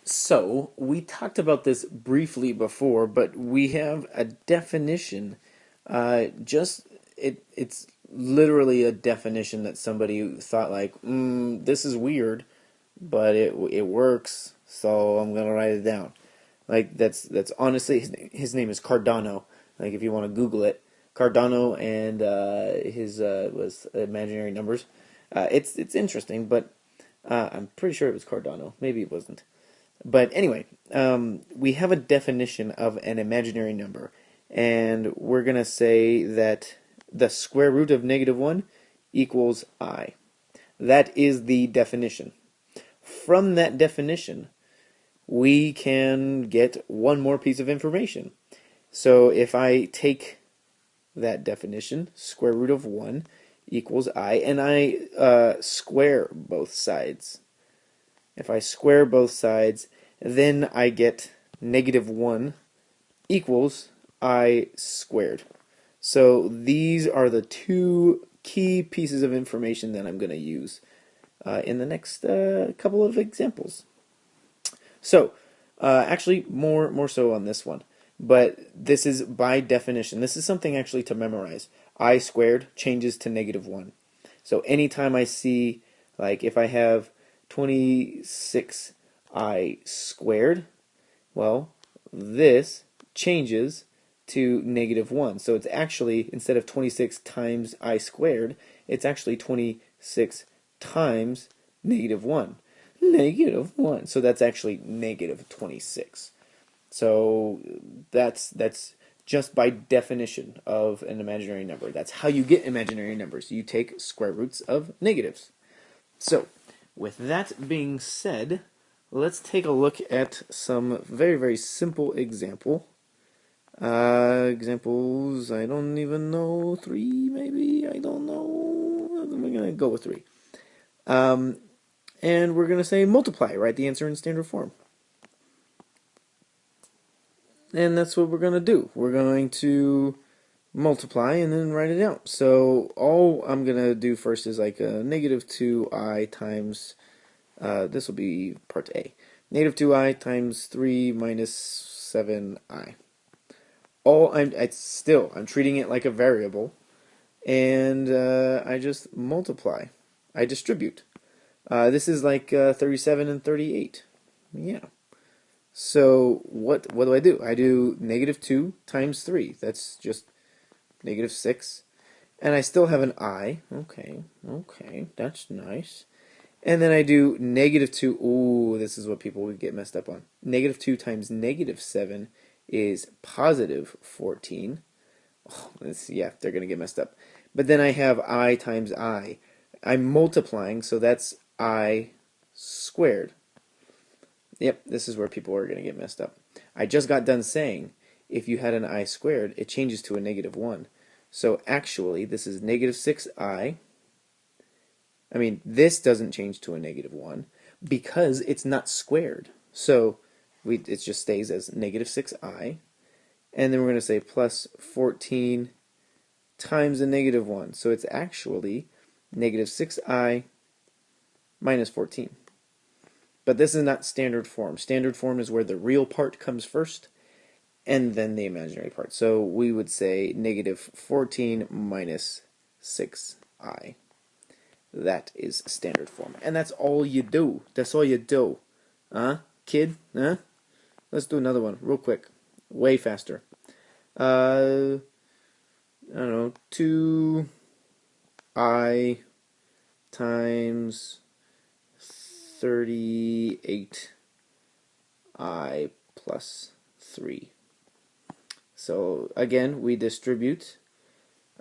So, we talked about this briefly before, but we have a definition. It's literally a definition that somebody thought like, this is weird, but it works, so I'm gonna write it down. Like that's honestly his name is Cardano. Like if you want to Google it, Cardano and his was imaginary numbers. It's interesting, but I'm pretty sure it was Cardano. Maybe it wasn't. But anyway, we have a definition of an imaginary number, and we're going to say that the square root of -1 equals I. That is the definition. From that definition, we can get one more piece of information. So if I take that definition, square root of 1 equals I, and I square both sides. If I square both sides, then I get -1 equals I squared. So these are the two key pieces of information that I'm going to use in the next couple of examples. So actually, more so on this one, but this is by definition. This is something actually to memorize. I squared changes to -1. So anytime I see, like if I have 26I squared, well, this changes to -1. So it's actually, instead of 26 times I squared, it's actually 26 times -1. -1. So that's actually -26. So that's just by definition of an imaginary number. That's how you get imaginary numbers. You take square roots of negatives. So, with that being said, let's take a look at some very, very simple examples, I don't even know, three maybe? I don't know. We're going to go with three. And we're going to say multiply, write the answer in standard form. And that's what we're going to do. We're going to multiply and then write it out. So all I'm going to do first is like a -2I times, this will be part A. -2I times 3 minus 7I. I'm treating it like a variable, and I just multiply. I distribute. This is like 37 and 38. Yeah. So what do? I do -2 times 3. That's just -6. And I still have an I. Okay, that's nice. And then I do -2. Ooh, this is what people would get messed up on. -2 times -7 is positive 14. Oh, yeah, they're going to get messed up. But then I have I times I. I'm multiplying, so that's I squared. Yep, this is where people are going to get messed up. I just got done saying if you had an I squared, it changes to a -1. So actually, this is -6I. I mean, this doesn't change to a -1 because it's not squared. So it just stays as -6I. And then we're going to say plus 14 times a -1. So it's actually -6I minus 14. But this is not standard form. Standard form is where the real part comes first and then the imaginary part. So we would say -14 minus 6I. That is standard form. And that's all you do. That's all you do. Huh? Kid? Huh? Let's do another one real quick. Way faster. I don't know, 2I times 38I plus 3. So again, we distribute.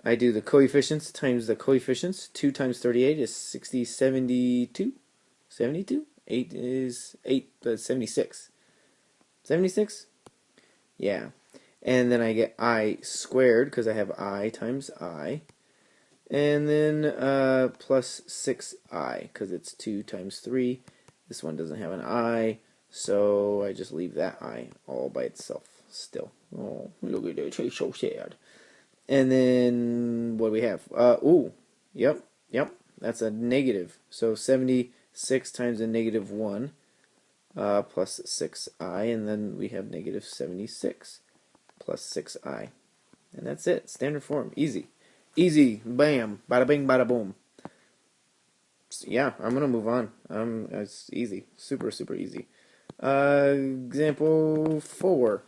I do the coefficients times the coefficients. 2 times 38 is 60, 72? 72? 8 is 8, but 76. 76? Yeah. And then I get I squared because I have I times I. And then plus 6I because it's 2 times 3. This one doesn't have an I, so I just leave that I all by itself still. Oh, look at that, it's so sad. And then what do we have? Yep, that's a negative. So 76 times a -1. plus 6i, and then we have negative 76 plus 6i. And that's it. Standard form. Easy. Easy. Bam. Bada bing, bada boom. So, yeah, I'm going to move on. It's easy. Super, super easy. Example 4.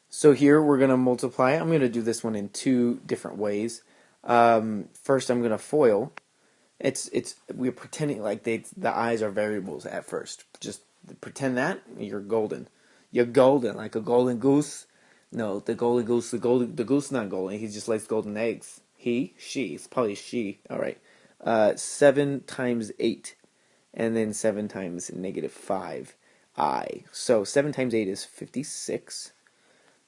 So here we're going to multiply. I'm going to do this one in two different ways. First, I'm going to FOIL. We're pretending like the i's are variables at first. Just pretend that you're golden. You're golden, like a golden goose. No, the goose not golden. He just likes golden eggs. She, it's probably she. All right. 7 times 8, and then 7 times negative 5i. So 7 times 8 is 56.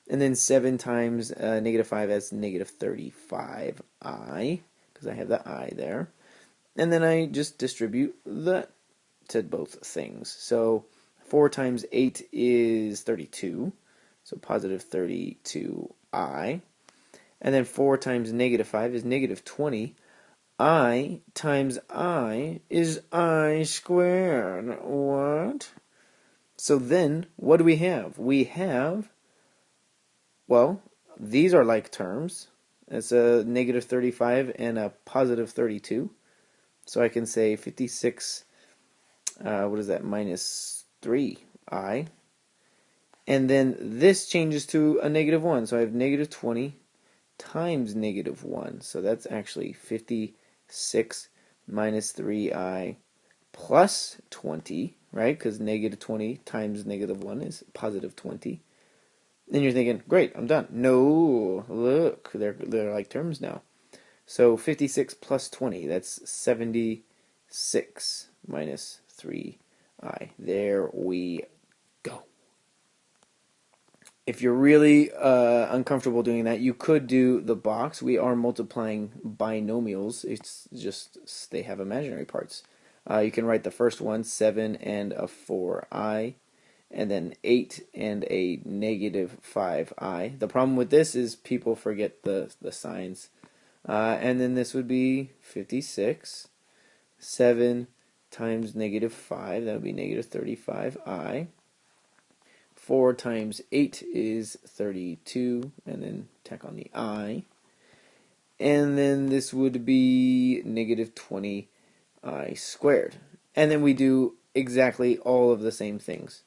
And then 7 times negative 5 is negative 35i, because I have the I there. And then I just distribute that to both things. So 4 times 8 is 32, so positive 32i. And then 4 times negative 5 is negative 20. I times I is I squared. What? So then, what do we have? We have, well, these are like terms. It's a negative 35 and a positive 32. So I can say 56, what is that, minus 3i. And then this changes to a negative 1. So I have negative 20 times negative 1. So that's actually 56 minus 3i plus 20, right? Because negative 20 times negative 1 is positive 20. And you're thinking, great, I'm done. No, look, they're like terms now. So 56 plus 20, that's 76 minus 3i. There we go. If you're really uncomfortable doing that, you could do the box. We are multiplying binomials. It's just they have imaginary parts. You can write the first one, 7 and a 4i, and then 8 and a negative 5i. The problem with this is people forget the signs. And then this would be 56. 7 times negative 5, that would be negative 35i. 4 times 8 is 32, and then tack on the I. And then this would be negative 20i squared. And then we do exactly all of the same things,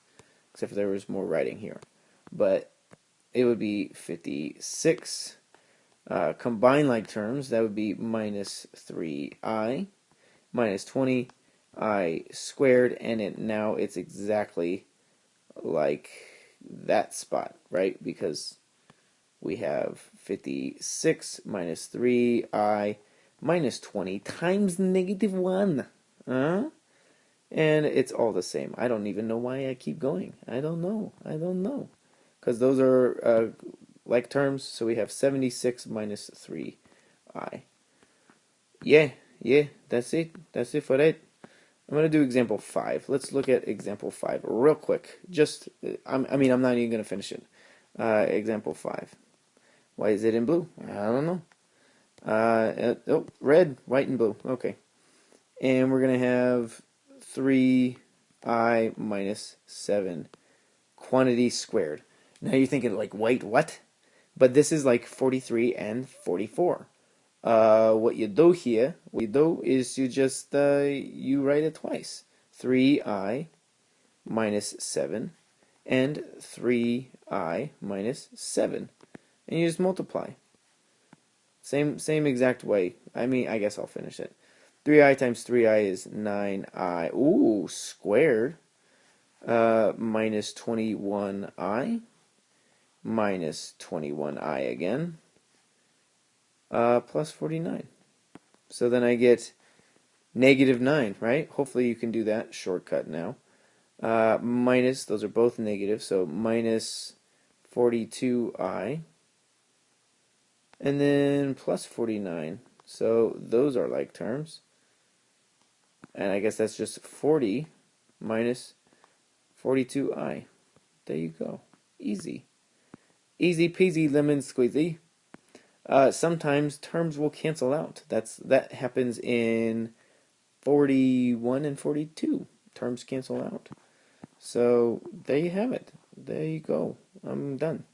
except for there was more writing here. But it would be 56. Combined like terms, that would be minus 3i minus 20i squared, and now it's exactly like that spot, right? Because we have 56 minus 3i minus 20 times negative 1. And it's all the same. I don't even know why I keep going. I don't know. Because those are like terms, so we have 76 minus 3i. Yeah, that's it. That's it for that. I'm going to do example 5. Let's look at example 5 real quick. I'm not even going to finish it. Example 5. Why is it in blue? I don't know. Red, white, and blue. Okay. And we're going to have 3i minus 7 quantity squared. Now you're thinking, like, wait, what? But this is like 43 and 44. What you do is you just you write it twice. 3i minus 7 and 3i minus 7. And you just multiply. Same exact way. I guess I'll finish it. 3i times 3i is 9i. Ooh, squared. Minus 21i. Minus 21i again. Plus 49. So then I get negative 9, right? Hopefully you can do that shortcut now. Minus, those are both negative, so minus 42i. And then plus 49. So those are like terms. And I guess that's just 40 minus 42i. There you go. Easy. Easy peasy lemon squeezy. Sometimes terms will cancel out. That happens in 41 and 42. Terms cancel out. So there you have it. There you go. I'm done.